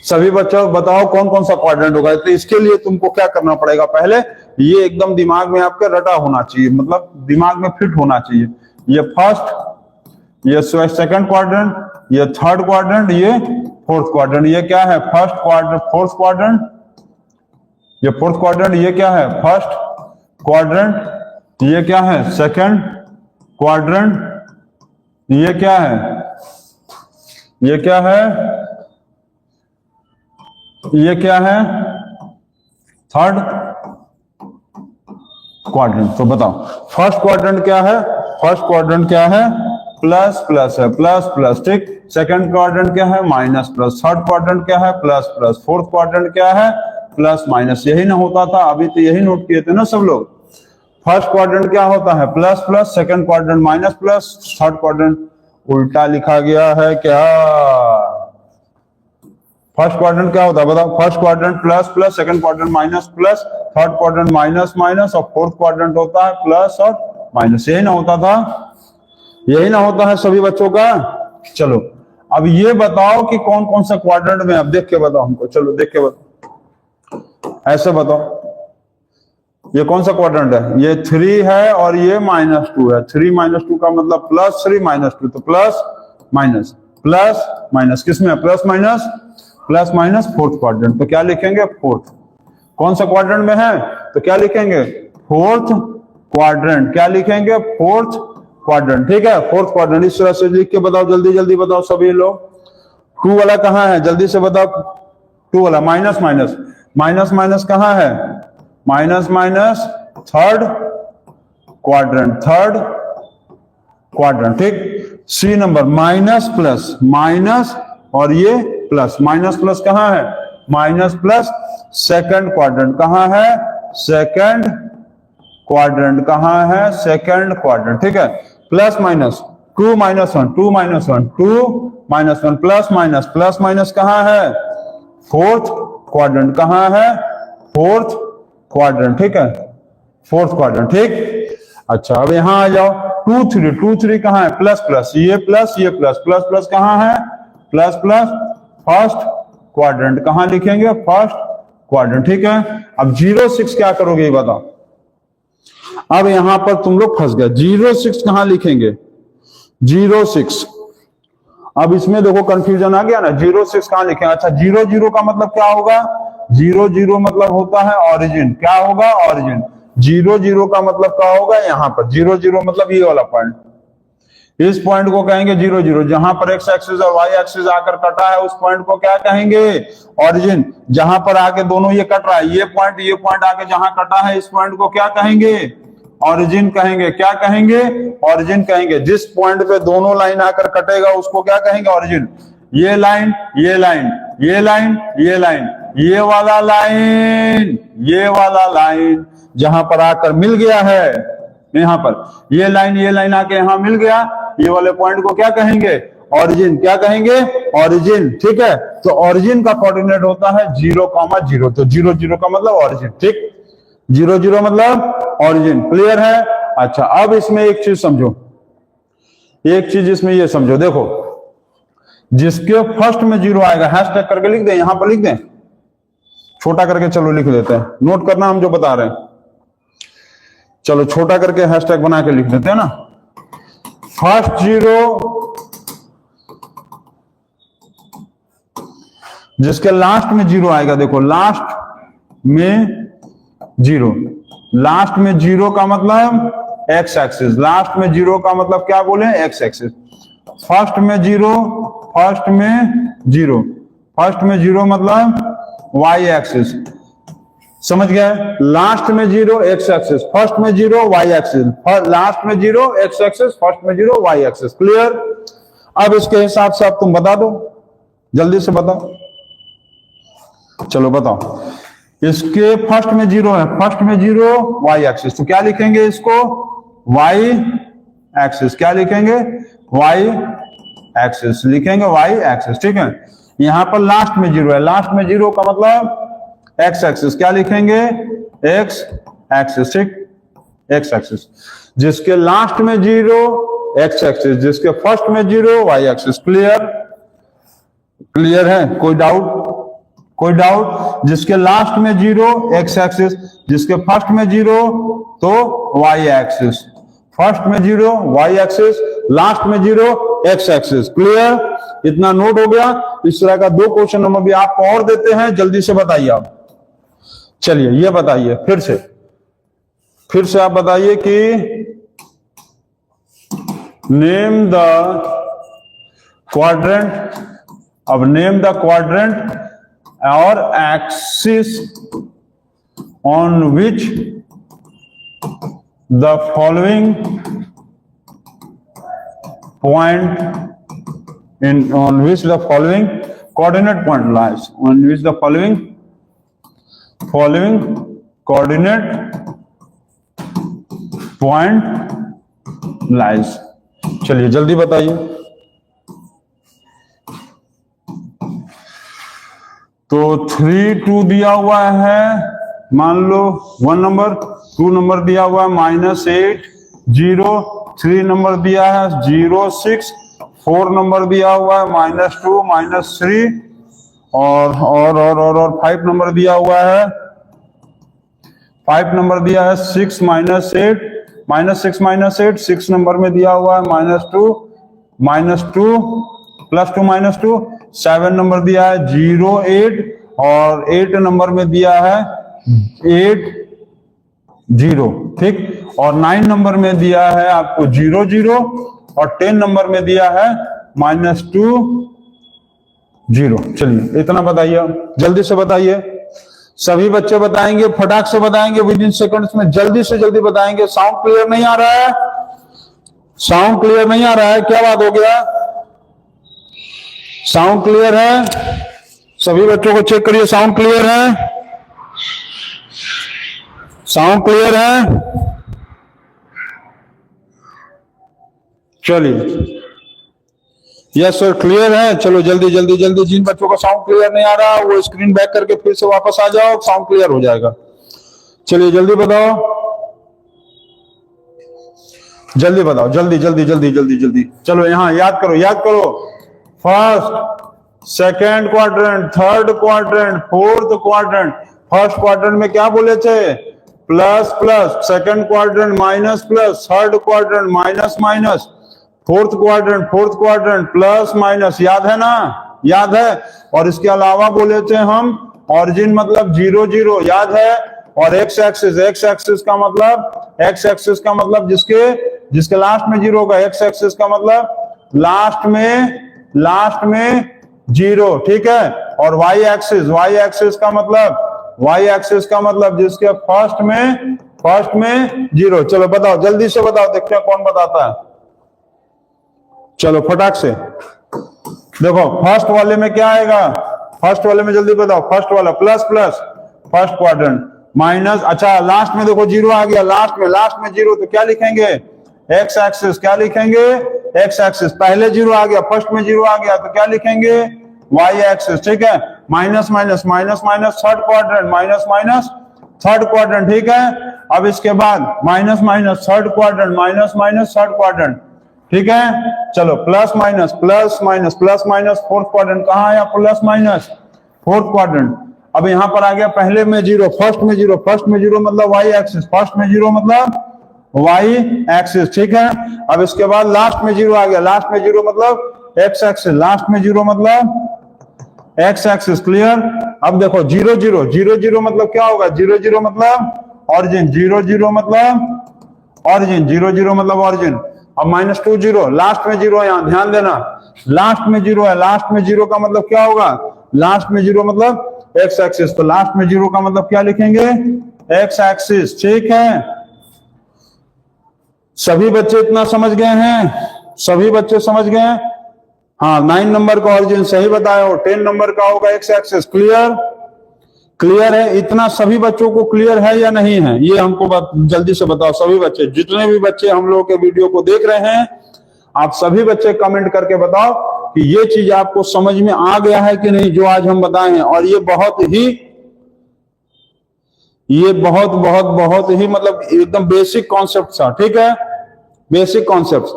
सभी बच्चों बताओ कौन कौन सा क्वाड्रेंट होगा। तो इसके लिए तुमको क्या करना पड़ेगा, पहले ये एकदम दिमाग में आपके रटा होना चाहिए, मतलब दिमाग में फिट होना चाहिए। ये फर्स्ट, ये सेकंड क्वाड्रेंट, ये थर्ड क्वाड्रेंट, ये फोर्थ क्वाड्रेंट। ये क्या है? फर्स्ट क्वाड्रेंट, फोर्थ क्वाड्रेंट, ये फोर्थ क्वाड्रेंट। ये क्या है? First quadrant. ये क्या है? Second quadrant. ये क्या है? ये क्या है? ये क्या है? Third quadrant. तो बताओ फर्स्ट क्वाड्रेंट क्या है? फर्स्ट क्वाड्रेंट क्या है? प्लस प्लस है, प्लस प्लस, ठीक। सेकंड क्वाड्रेंट क्या है? Minus plus. थर्ड क्वाड्रेंट क्या है? Plus plus. फोर्थ क्वाड्रेंट क्या है? Plus minus. यही ना होता था? अभी तो यही नोट किए थे ना सब लोग। फर्स्ट क्वाड्रेंट क्या होता है? Plus plus. Second quadrant minus plus. Third quadrant उल्टा लिखा गया है क्या? फर्स्ट क्वाड्रेंट क्या होता है बताओ? First quadrant plus plus, second quadrant minus plus, third quadrant minus minus, और फोर्थ क्वाड्रेंट होता है प्लस और माइनस। यही ना होता था? यही ना होता है सभी बच्चों का? चलो अब ये बताओ कि कौन कौन सा क्वाड्रेंट में, अब देख के बताओ हमको। चलो देख के बताओ, ऐसे बताओ ये कौन सा क्वाड्रेंट है? ये 3 है और ये -2 है। 3 - 2 का मतलब +3 -2, तो प्लस माइनस प्लस माइनस, किसमें? Plus minus plus minus, fourth quadrant. तो क्या लिखेंगे? फोर्थ। कौन सा क्वाड्रेंट में है? तो क्या लिखेंगे? Fourth quadrant. क्या लिखेंगे? फोर्थ क्वाड्रेंट, ठीक है, फोर्थ क्वाड्रेंट। इस तरह से लिख के बताओ, जल्दी जल्दी बताओ सभी लोग। 2 वाला कहाँ है? जल्दी से बताओ। 2 वाला माइनस माइनस, माइनस माइनस कहाँ है? Minus minus third quadrant, third quadrant, ठीक। सी नंबर माइनस प्लस, माइनस और ये प्लस, माइनस प्लस कहाँ है? Minus plus second quadrant. कहाँ है? Second quadrant. कहाँ है? सेकंड क्वाड्रेंट, ठीक है। Plus minus 2 - 1, 2 - 1, 2 - 1, plus minus, plus minus कहाँ है? Fourth quadrant. कहाँ है? फोर्थ क्वाड्रेंट, ठीक है, फोर्थ क्वाड्रेंट, ठीक। अच्छा अब यहां आ जाओ। 2 3, 2 3 कहाँ है? प्लस प्लस, ये प्लस ये प्लस, प्लस प्लस कहाँ है? Plus plus first quadrant. कहाँ लिखेंगे? फर्स्ट क्वाड्रेंट, ठीक है। अब 0 6 क्या करोगे ये बताओ? अब यहां पर तुम लोग फंस गए। 0 6 कहां लिखेंगे? 0 6, अब इसमें देखो कंफ्यूजन आ गया ना। 0 6 कहां लिखेंगे? अच्छा 0 0 का मतलब क्या होगा? 0 0 मतलब होता है ऑरिजिन। क्या होगा? ऑरिजिन। 0 0 का मतलब क्या होगा? यहां पर 0 0 मतलब ये वाला पॉइंट, इस पॉइंट को कहेंगे 0 0। जहां पर एक्स एक्सिस और वाई एक्सिस आकर कटा है उस पॉइंट को क्या कहेंगे? ऑरिजिन। जहां पर आके दोनों ये कट रहा है, ये पॉइंट आके जहां कटा है इस पॉइंट को क्या कहेंगे? ऑरिजिन कहेंगे। क्या कहेंगे? ऑरिजिन कहेंगे। जिस पॉइंट पे दोनों लाइन आकर कटेगा उसको क्या कहेंगे? ऑरिजिन। ये लाइन, ये लाइन, ये लाइन, ये लाइन, ये वाला लाइन, ये वाला लाइन जहां पर आकर मिल गया है, यहां पर ये लाइन आके यहां मिल गया, ये वाले पॉइंट को क्या कहेंगे? ऑरिजिन। क्या कहेंगे? ऑरिजिन, ठीक है। तो ऑरिजिन का कोऑर्डिनेट होता है 0, 0। तो 0 0 का मतलब ऑरिजिन, ठीक। 0 0 मतलब ऑरिजिन। क्लियर है? अच्छा अब इसमें एक चीज समझो, एक चीज इसमें ये समझो। देखो जिसके फर्स्ट में 0 आएगा हैशटैग करके लिख दें, यहां पर लिख दें, छोटा करके चलो लिख देते हैं, नोट करना हम जो बता रहे हैं। चलो छोटा करके हैशटैग बना के लिख देते हैं ना। फर्स्ट 0, जिसके लास्ट में 0 आएगा, देखो लास्ट में 0, लास्ट में 0 का मतलब एक्स एक्सिस, लास्ट में 0 का मतलब क्या बोले? X axis. फर्स्ट में 0, फर्स्ट में 0, फर्स्ट में 0 मतलब वाई एक्सिस, समझ गए? लास्ट में 0 एक्स एक्सिस, फर्स्ट में 0 वाई एक्सिस, लास्ट में 0 एक्स एक्सिस, फर्स्ट में 0 वाई एक्सिस। क्लियर? अब इसके हिसाब से आप तुम बता दो, जल्दी से बताओ। चलो बताओ, इसके फर्स्ट में 0 है, फर्स्ट में 0 वाई एक्सिस, तो क्या लिखेंगे इसको? Y axis. क्या लिखेंगे? वाई एक्सिस लिखेंगे, वाई एक्सिस, ठीक है। यहां पर लास्ट में 0 है, लास्ट में 0 का मतलब एक्स एक्सिस। क्या लिखेंगे? एक्स एक्सिस, ठीक, एक्स एक्सिस। जिसके लास्ट में 0 एक्स एक्सिस, जिसके फर्स्ट में 0 वाई एक्सिस। क्लियर? क्लियर है? कोई डाउट? कोई डाउट? जिसके लास्ट में 0 एक्स एक्सिस, जिसके फर्स्ट में 0 तो वाई एक्सिस, फर्स्ट में 0 वाई एक्सिस, लास्ट में 0 एक्स एक्सिस। क्लियर? इतना नोट हो गया। इस तरह का 2 क्वेश्चन हम अभी आपको और देते हैं, जल्दी से बताइए आप। चलिए ये बताइए फिर से आप बताइए कि नेम द क्वाड्रेंट, अब नेम द क्वाड्रेंट और axis on which the following point on which the following coordinate point lies, on which the following coordinate point lies। चलिए जल्दी बताइए। तो 3 2 दिया हुआ है, मान लो 1 नंबर, 2 नंबर दिया हुआ है -8 0, 3 नंबर दिया है 0 6, 4 नंबर दिया हुआ है -2 -3 और 5 नंबर दिया हुआ है, 5 नंबर दिया है 6 -8 -6 6 नंबर में दिया हुआ है -2 +2 7 नंबर दिया है 0 8 और 8 नंबर में दिया है 8 0, ठीक। और 9 नंबर में दिया है आपको 0 0 और 10 नंबर में दिया है -2 0। चलिए इतना बताइए, जल्दी से बताइए। सभी बच्चे बताएंगे, फटाक से बताएंगे, विद इन सेकंड्स में जल्दी से जल्दी बताएंगे। साउंड क्लियर नहीं आ रहा है? साउंड क्लियर नहीं आ रहा है? क्या बात हो गया? साउंड क्लियर है? सभी बच्चों को चेक करिए, साउंड क्लियर है? साउंड क्लियर है? चलिए यस सर क्लियर है। चलो जल्दी जल्दी जल्दी, जिन बच्चों का साउंड क्लियर नहीं आ रहा वो स्क्रीन बैक करके फिर से वापस आ जाओ, साउंड क्लियर हो जाएगा। चलिए जल्दी बताओ, जल्दी बताओ, जल्दी जल्दी जल्दी जल्दी जल्दी। चलो यहां याद करो, first second quadrant, third quadrant, fourth quadrant. First quadrant में क्या बोले थे? Plus plus, second quadrant minus plus, third quadrant minus minus, fourth quadrant plus minus. याद है ना? याद है। और इसके अलावा बोले थे हम ऑरिजिन मतलब 0 0, याद है। और एक्स एक्सिस का मतलब जिसके लास्ट में 0 होगा, एक्स एक्सिस का मतलब लास्ट में 0, ठीक है। और वाई एक्सिस का मतलब जिसके फर्स्ट में 0। चलो बताओ, जल्दी से बताओ, देखते हैं कौन बताता है। चलो फटाक से देखो, फर्स्ट वाले में क्या आएगा? फर्स्ट वाले में जल्दी बताओ। फर्स्ट वाला plus plus, first quadrant minus. अच्छा लास्ट में देखो 0 आ गया, लास्ट में 0, तो क्या लिखेंगे? X axis. क्या लिखेंगे? X axis. पहले 0 आ गया, फर्स्ट में 0 आ गया, तो क्या लिखेंगे? वाई एक्सिस, ठीक है। Minus minus minus minus, third quadrant minus minus, third quadrant, ठीक है। अब इसके बाद minus minus, third quadrant minus minus, third quadrant, ठीक है। चलो plus minus plus minus plus minus, fourth quadrant कहाँ आया? Plus minus, fourth quadrant. अब यहां पर आ गया पहले में 0, फर्स्ट में 0 मतलब वाई एक्सिस, फर्स्ट में 0 मतलब वाई एक्सिस, ठीक है। अब इसके बाद लास्ट में 0 आ गया, लास्ट में 0 मतलब एक्स एक्सिस, लास्ट में 0 मतलब एक्स एक्सिस। क्लियर? अब देखो 0 0 0 0 मतलब क्या होगा? 0 0 मतलब ऑरिजिन, 0 0 मतलब ऑरिजिन, 0 0 मतलब ऑरिजिन। अब -2 0, लास्ट में 0 है, यहां ध्यान देना, लास्ट में 0 है। लास्ट में 0 का मतलब क्या होगा? लास्ट में 0 मतलब एक्स एक्सिस, तो लास्ट में 0 का मतलब क्या लिखेंगे? एक्स एक्सिस, ठीक है। सभी बच्चे इतना समझ गए हैं? सभी बच्चे समझ गए हैं? हाँ, 9 नंबर का ऑरिजिन सही बताया हो, 10 नंबर का होगा एक्स एक्सिस। क्लियर? क्लियर है? इतना सभी बच्चों को क्लियर है या नहीं है? ये हमको जल्दी से बताओ। सभी बच्चे, जितने भी बच्चे हम लोगों के वीडियो को देख रहे हैं, आप सभी बच्चे कमेंट करके बताओ कि ये चीज आपको समझ में आ गया है कि नहीं, जो आज हम बताए हैं। और ये बहुत ही मतलब एकदम बेसिक कॉन्सेप्ट था, ठीक है, बेसिक कॉन्सेप्ट।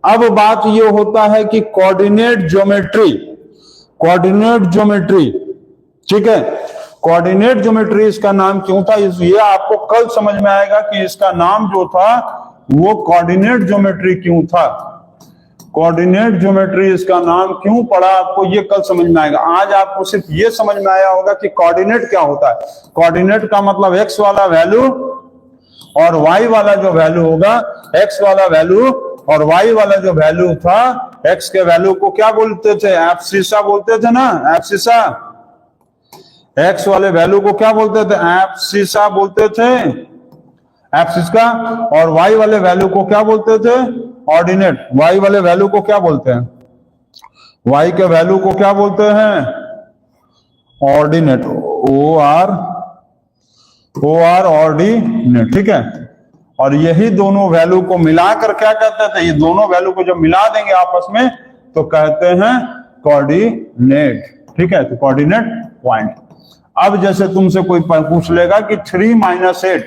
अब बात ये होता है कि कोऑर्डिनेट ज्योमेट्री ठीक है। कोऑर्डिनेट ज्योमेट्री इसका नाम क्यों था, ये आपको कल समझ में आएगा कि इसका नाम जो था वो कोऑर्डिनेट ज्योमेट्री क्यों था। कोऑर्डिनेट ज्योमेट्री इसका नाम क्यों पड़ा, आपको ये कल समझ में आएगा। आज आपको सिर्फ ये समझ में आया होगा कि कोऑर्डिनेट क्या होता है। कोऑर्डिनेट का मतलब एक्स वाला वैल्यू और वाई वाला जो वैल्यू होगा, एक्स वाला वैल्यू और वाई वाला जो वैल्यू था, एक्स के वैल्यू को क्या बोलते थे, एब्सिसा बोलते थे ना, एब्सिसा। एक्स वाले वैल्यू को क्या बोलते थे, एब्सिसा बोलते थे, एब्सिसा। और वाई वाले वैल्यू को क्या बोलते थे, ऑर्डिनेट। वाई वाले वैल्यू को क्या बोलते हैं, वाई के वैल्यू को क्या बोलते हैं, ऑर्डिनेट। OR ऑर्डिनेट, ठीक है। और यही दोनों वैल्यू को मिलाकर क्या कहते थे, ये दोनों वैल्यू को जब मिला देंगे आपस में तो कहते हैं कोऑर्डिनेट, ठीक है। तो कोऑर्डिनेट पॉइंट। अब जैसे तुमसे कोई पूछ लेगा कि 3 - 8,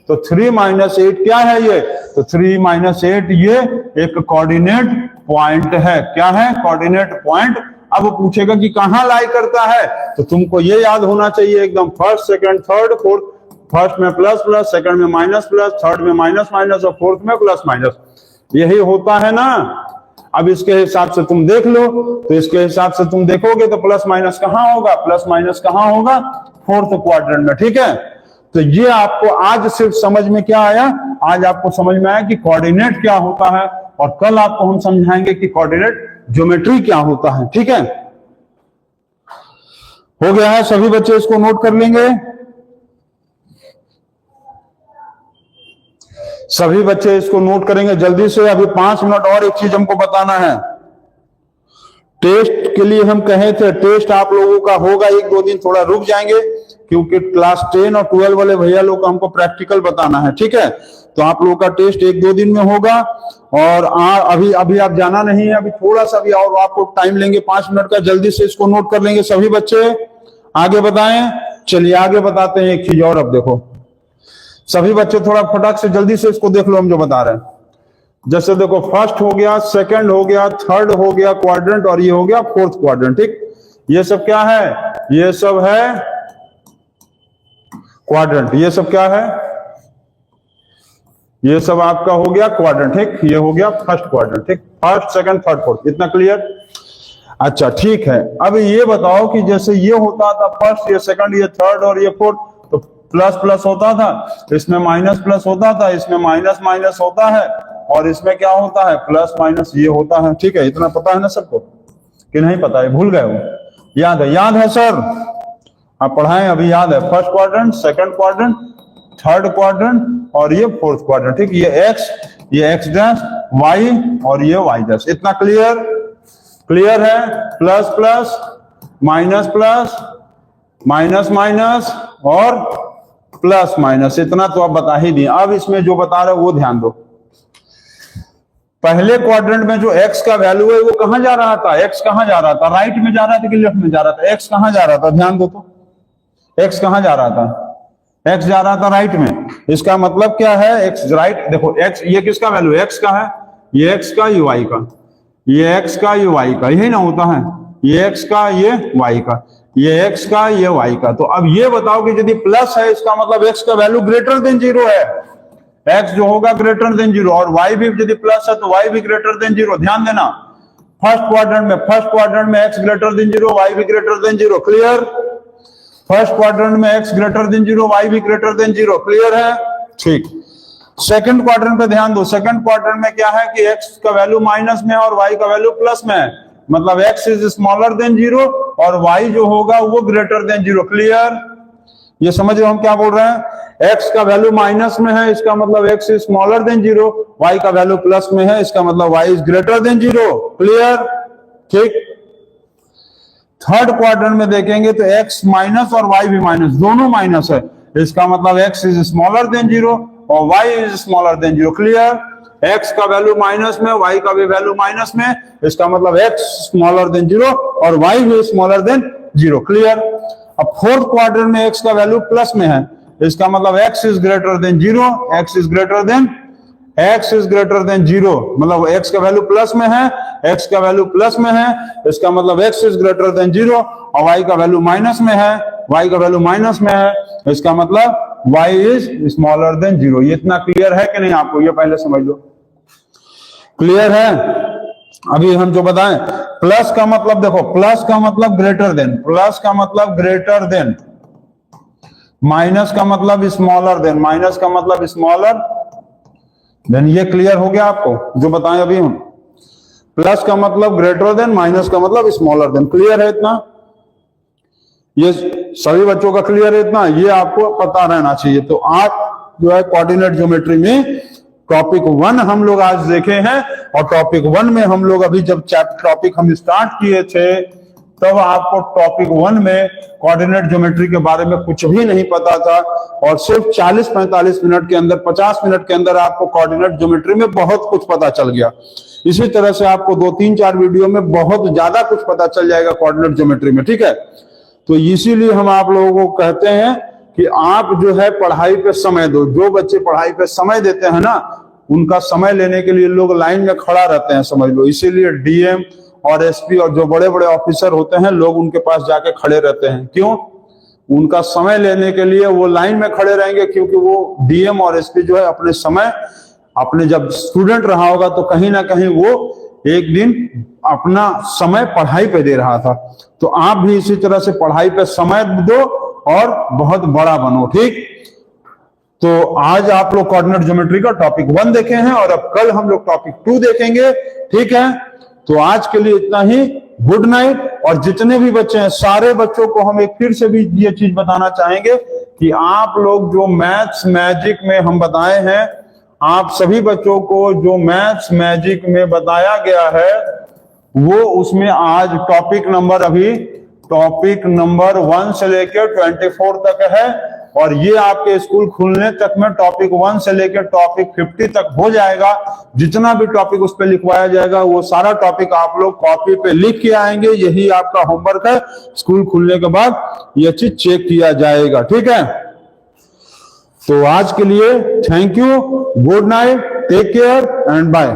तो 3 - 8 क्या है ये, तो 3 - 8 ये एक कोऑर्डिनेट पॉइंट है। क्या है, कोऑर्डिनेट पॉइंट। अब पूछेगा कि कहां लाई करता है, तो तुमको ये याद होना चाहिए एकदम, first, second, third, fourth. First में प्लस प्लस, सेकंड में माइनस प्लस, थर्ड में माइनस माइनस और फोर्थ में प्लस माइनस, यही होता है ना। अब इसके हिसाब से तुम देख लो, तो इसके हिसाब से तुम देखोगे तो प्लस माइनस कहां होगा, प्लस माइनस कहां होगा, फोर्थ क्वाड्रेंट में, ठीक है। तो ये आपको आज सिर्फ समझ में क्या आया, आज आपको समझ में आया कि कोऑर्डिनेट क्या होता है, और कल आपको हम समझाएंगे कि कोऑर्डिनेट ज्योमेट्री क्या होता है, ठीक है। हो गया है, सभी बच्चे इसको नोट कर लेंगे, सभी बच्चे इसको नोट करेंगे जल्दी से। अभी 5 मिनट और एक चीज हमको बताना है। टेस्ट के लिए हम कहे थे, टेस्ट आप लोगों का होगा 1-2 दिन, थोड़ा रुक जाएंगे क्योंकि क्लास 10 और 12 वाले भैया लोग को हमको प्रैक्टिकल बताना है, ठीक है। तो आप लोगों का टेस्ट 1-2 दिन में होगा। और अभी आप जाना नहीं है, अभी थोड़ा सा भी और आपको टाइम लेंगे 5 मिनट का, जल्दी से इसको नोट कर लेंगे सभी बच्चे। आगे बताएं, चलिए आगे बताते हैं एक चीज और। अब देखो सभी बच्चे थोड़ा फटाक से जल्दी से इसको देख लो हम जो बता रहे हैं। जैसे देखो, फर्स्ट हो गया, सेकंड हो गया, थर्ड हो गया क्वाड्रेंट, और ये हो गया फोर्थ क्वाड्रेंट, ठीक। ये सब क्या है, ये सब है क्वाड्रेंट। ये सब क्या है, ये सब आपका हो गया क्वाड्रेंट, ठीक। ये हो गया फर्स्ट क्वाड्रेंट, ठीक। फर्स्ट, सेकंड, थर्ड, फोर्थ, इतना क्लियर। अच्छा ठीक है। अब ये बताओ कि जैसे ये होता था फर्स्ट, ये सेकंड, ये थर्ड और ये फोर्थ, तो प्लस प्लस होता था, इसमें माइनस प्लस होता था, इसमें माइनस माइनस होता है, और इसमें क्या होता है, प्लस माइनस ये होता है, ठीक है। इतना पता है ना सबको कि नहीं पता है, भूल गए हो, याद है, याद है सर, आप पढ़ाएं अभी, याद है। First quadrant, second quadrant, third quadrant और ये फोर्थ क्वाड्रेंट, ठीक। ये एक्स डैश, वाई और ये वाई डैश, इतना क्लियर, क्लियर है। Plus plus, minus plus, minus minus और प्लस माइनस, इतना तो आप बता ही दिए। अब इसमें जो बता रहे हो वो ध्यान दो। पहले क्वाड्रेंट में जो x का वैल्यू है वो कहां जा रहा था, x कहां जा रहा था, राइट में जा रहा था कि लेफ्ट में जा रहा था, x कहां जा रहा था, ध्यान दो तो, x कहां जा रहा था, x जा रहा था राइट में। इसका मतलब क्या है, x राइट, देखो x ये किसका वैल्यू, x का है, ये x का, ये y का, ये x का, ये y का, यही ना होता है, ये x का, ये y का, ये x का, ये y का। तो अब ये बताओ कि यदि प्लस है, इसका मतलब x का वैल्यू ग्रेटर देन 0 है, x जो होगा ग्रेटर देन 0, और y भी यदि प्लस है तो y भी ग्रेटर देन 0। ध्यान देना, फर्स्ट क्वाड्रेंट में x ग्रेटर देन 0, y भी greater than 0, clear. First quadrant में x ग्रेटर देन 0, y भी ग्रेटर देन 0, क्लियर है, ठीक। सेकंड क्वाड्रेंट पे ध्यान दो। सेकंड क्वाड्रेंट में क्या है कि x का वैल्यू माइनस में और y का वैल्यू प्लस में है, मतलब x इज स्मॉलर देन 0 और y जो होगा वो ग्रेटर देन 0, क्लियर। ये समझ रहे हो हम क्या बोल रहे हैं, x का वैल्यू माइनस में है, इसका मतलब x is smaller than 0, y का वैल्यू प्लस में है, इसका मतलब y is greater than 0, clear, ठीक। थर्ड क्वाड्रेंट में देखेंगे तो x माइनस और y भी माइनस, दोनों माइनस है, इसका मतलब x इज स्मॉलर देन 0 और y is smaller than 0, clear. x का वैल्यू माइनस में, y का भी वैल्यू माइनस में, इसका मतलब x स्मॉलर देन 0 और y भी स्मॉलर देन 0, क्लियर। अब फोर्थ क्वाड्रेंट में x का वैल्यू प्लस में है, इसका मतलब x is greater than 0, x is greater than x is greater than 0, मतलब x का वैल्यू प्लस में है, x का वैल्यू प्लस में है, इसका मतलब x इज ग्रेटर देन 0, और y का वैल्यू माइनस में है, y का वैल्यू माइनस में है, इसका मतलब y इज स्मॉलर देन 0। ये इतना क्लियर है कि नहीं आपको? ये पहले समझ लो। क्लियर है? अभी हम जो बताएं, प्लस का मतलब देखो, प्लस का मतलब ग्रेटर देन, प्लस का मतलब ग्रेटर देन, माइनस का मतलब स्मॉलर देन, माइनस का मतलब स्मॉलर देन। ये क्लियर हो गया आपको जो बताएं अभी हम? प्लस का मतलब ग्रेटर देन, माइनस का मतलब स्मॉलर देन। क्लियर है इतना? ये सभी बच्चों का क्लियर है इतना? ये आपको पता रहना चाहिए। तो आज जो है कोऑर्डिनेट ज्योमेट्री में टॉपिक 1 हम लोग आज देखे हैं, और टॉपिक 1 में हम लोग अभी जब टॉपिक हम स्टार्ट किए थे तब आपको टॉपिक 1 में कोऑर्डिनेट ज्योमेट्री के बारे में कुछ भी नहीं पता था, और सिर्फ 40-45 मिनट के अंदर, 50 मिनट के अंदर आपको कोऑर्डिनेट ज्योमेट्री में बहुत कुछ पता चल गया। इसी तरह से आपको 2-3-4 वीडियो में बहुत ज्यादा कुछ पता चल जाएगा कोऑर्डिनेट ज्योमेट्री में, ठीक है? तो इसीलिए हम आप लोगों को कहते हैं कि आप जो है पढ़ाई पे समय दो। जो बच्चे पढ़ाई पे समय देते हैं ना, उनका समय लेने के लिए लोग लाइन में खड़ा रहते हैं, समझ लो। इसीलिए डीएम और एसपी और जो बड़े बड़े ऑफिसर होते हैं, लोग उनके पास जाके खड़े रहते हैं। क्यों? उनका समय लेने के लिए वो लाइन में खड़े रहेंगे, क्योंकि वो डीएम और एसपी जो है अपने समय, अपने जब स्टूडेंट रहा होगा तो कहीं ना कहीं वो एक दिन अपना समय पढ़ाई पे दे रहा था। तो आप भी इसी तरह से पढ़ाई पे समय दो और बहुत बड़ा बनो, ठीक? तो आज आप लोग कोऑर्डिनेट ज्योमेट्री का टॉपिक 1 देखे हैं, और अब कल हम लोग टॉपिक 2 देखेंगे, ठीक है? तो आज के लिए इतना ही। Good night. और जितने भी बच्चे हैं, सारे बच्चों को हम एक फिर से भी ये चीज बताना चाहेंगे कि आप लोग जो मैथ्स मैजिक में हम बताए हैं, आप सभी बच्चों को जो मैथ्स मैजिक में बताया गया है, वो उसमें आज टॉपिक नंबर, अभी टॉपिक नंबर 1 से लेकर 24 तक है, और ये आपके स्कूल खुलने तक में टॉपिक 1 से लेकर टॉपिक 50 तक हो जाएगा। जितना भी टॉपिक उस पर लिखवाया जाएगा, वो सारा टॉपिक आप लोग कॉपी पे लिख के आएंगे। यही आपका होमवर्क है। स्कूल खुलने के बाद ये चीज चेक किया जाएगा, ठीक है? तो आज के लिए thank you, good night, take care and bye.